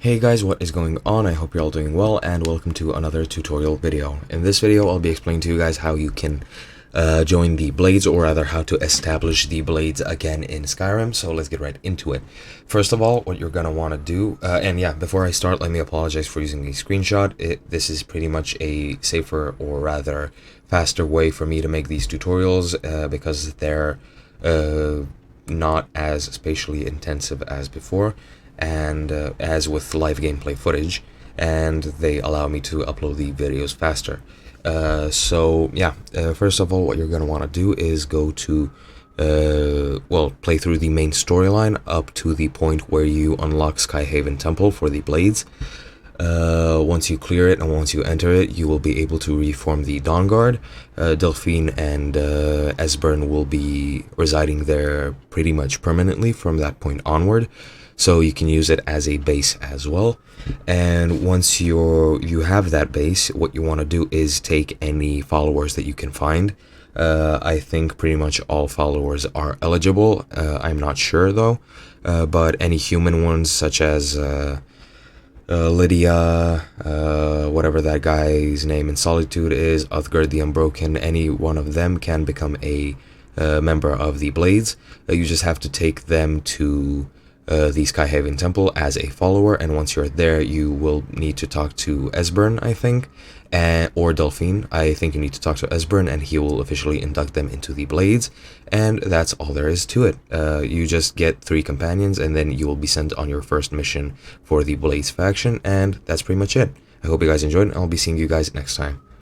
Hey guys, what is going on? I hope you're all doing well, and welcome to another tutorial video. In this video, I'll be explaining to you guys how you can join the blades, or rather how to establish the blades again in Skyrim. So let's get right into it. First of all, what you're going to want to do, and yeah, before I start, let me apologize for using the screenshot. This is pretty much a safer, or rather faster way for me to make these tutorials because they're not as spatially intensive as before, and as with live gameplay footage, and they allow me to upload the videos faster. First of all, what you're going to want to do is go to play through the main storyline up to the point where you unlock Skyhaven Temple for the blades. Once you clear it and once you enter it, you will be able to reform the Dawn Guard. Delphine and Esbern will be residing there pretty much permanently from that point onward, so you can use it as a base as well. And once you have that base, what you want to do is take any followers that you can find. I think pretty much all followers are eligible. I'm not sure though, but any human ones such as Lydia, whatever that guy's name in Solitude is, Uthgard the Unbroken, any one of them can become a member of the Blades. You just have to take them to the Skyhaven Temple as a follower, and once you're there, you will need to talk to Esbern, I think, or Delphine. I think you need to talk to Esbern, and he will officially induct them into the Blades, and that's all there is to it. You just get 3 companions, and then you will be sent on your first mission for the Blades faction, and that's pretty much it. I hope you guys enjoyed, and I'll be seeing you guys next time.